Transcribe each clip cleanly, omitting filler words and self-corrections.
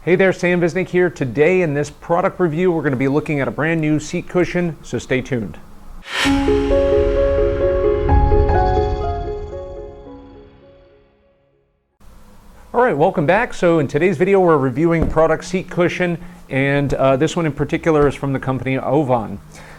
Hey there, Sam Visnick here. Today in this product review, we're going to be looking at a brand new seat cushion, so stay tuned. All right, welcome back. So in today's video, we're reviewing product seat cushion, and this one in particular is from the company Auvon.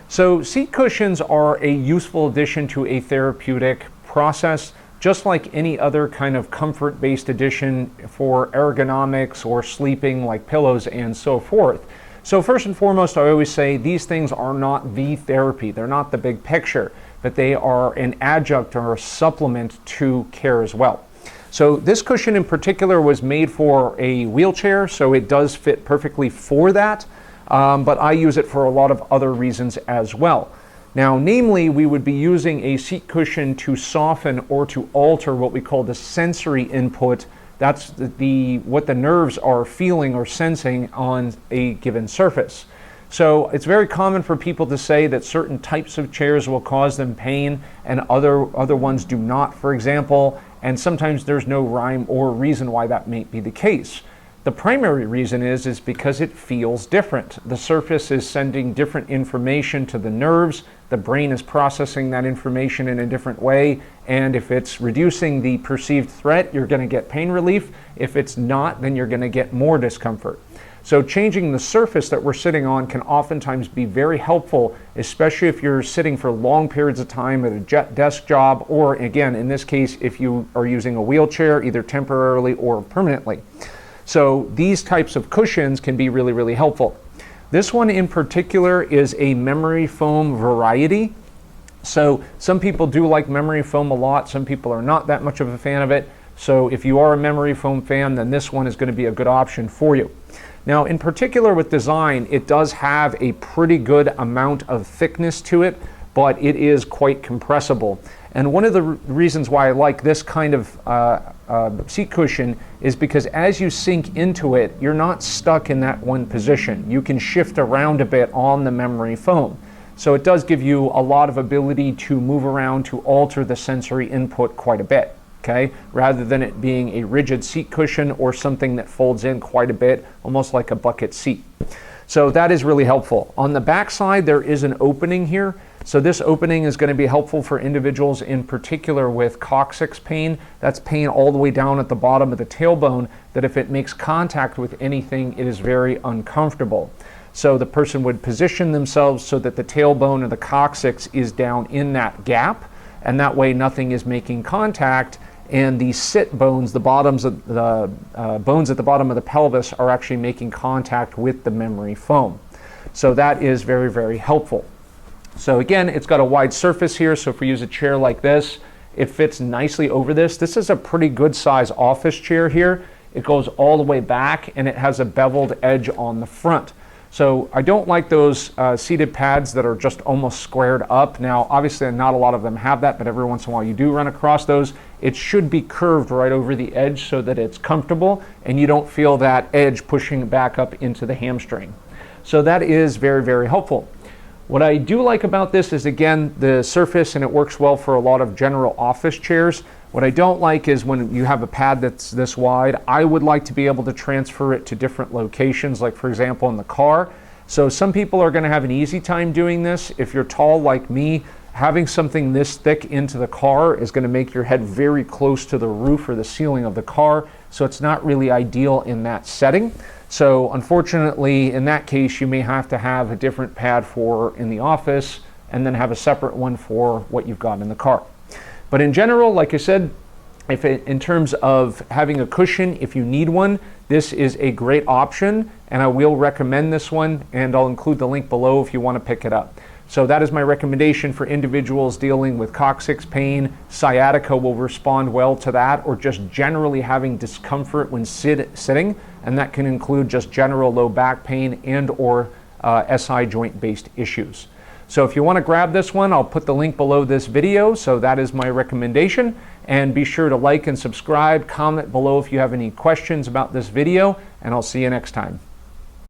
So seat cushions are a useful addition to a therapeutic process, just like any other kind of comfort-based addition for ergonomics or sleeping, like pillows and so forth. So first and foremost, I always say these things are not the therapy. They're not the big picture, but they are an adjunct or a supplement to care as well. So this cushion in particular was made for a wheelchair, so it does fit perfectly for that, but I use it for a lot of other reasons as well. Now, namely, we would be using a seat cushion to soften or to alter what we call the sensory input. That's what the nerves are feeling or sensing on a given surface. So it's very common for people to say that certain types of chairs will cause them pain and other ones do not, for example, and sometimes there's no rhyme or reason why that may be the case. The primary reason is because it feels different. The surface is sending different information to the nerves. The brain is processing that information in a different way. And if it's reducing the perceived threat, you're going to get pain relief. If it's not, then you're going to get more discomfort. So changing the surface that we're sitting on can oftentimes be very helpful, especially if you're sitting for long periods of time at a desk job, or again, in this case, if you are using a wheelchair, either temporarily or permanently. So these types of cushions can be really, really helpful. This one in particular is a memory foam variety. So some people do like memory foam a lot. Some people are not that much of a fan of it. So if you are a memory foam fan, then this one is going to be a good option for you. Now, in particular with design, it does have a pretty good amount of thickness to it, but it is quite compressible. And one of the reasons why I like this kind of seat cushion is because as you sink into it, you're not stuck in that one position. You can shift around a bit on the memory foam. So it does give you a lot of ability to move around to alter the sensory input quite a bit, okay? Rather than it being a rigid seat cushion or something that folds in quite a bit, almost like a bucket seat. So that is really helpful. On the back side, there is an opening here. So this opening is going to be helpful for individuals in particular with coccyx pain. That's pain all the way down at the bottom of the tailbone that if it makes contact with anything, it is very uncomfortable. So the person would position themselves so that the tailbone or the coccyx is down in that gap, and that way nothing is making contact, and the sit bones, the bottoms of the bones at the bottom of the pelvis are actually making contact with the memory foam. So that is very, very helpful. So again, it's got a wide surface here, so if we use a chair like this, it fits nicely over this. This is a pretty good size office chair here. It goes all the way back and it has a beveled edge on the front. So I don't like those seated pads that are just almost squared up. Now, obviously not a lot of them have that, but every once in a while you do run across those. It should be curved right over the edge so that it's comfortable and you don't feel that edge pushing back up into the hamstring. So that is very, very helpful. What I do like about this is, again, the surface, and it works well for a lot of general office chairs. What I don't like is when you have a pad that's this wide, I would like to be able to transfer it to different locations, like for example in the car. So some people are going to have an easy time doing this. If you're tall like me, having something this thick into the car is going to make your head very close to the roof or the ceiling of the car. So it's not really ideal in that setting. So unfortunately, in that case, you may have to have a different pad for in the office and then have a separate one for what you've got in the car. But in general, like I said, in terms of having a cushion, if you need one, this is a great option, and I will recommend this one, and I'll include the link below if you want to pick it up. So that is my recommendation for individuals dealing with coccyx pain. Sciatica will respond well to that, or just generally having discomfort when sitting, and that can include just general low back pain and or SI joint based issues. So if you want to grab this one, I'll put the link below this video. So that is my recommendation, and be sure to like and subscribe, comment below if you have any questions about this video, and I'll see you next time.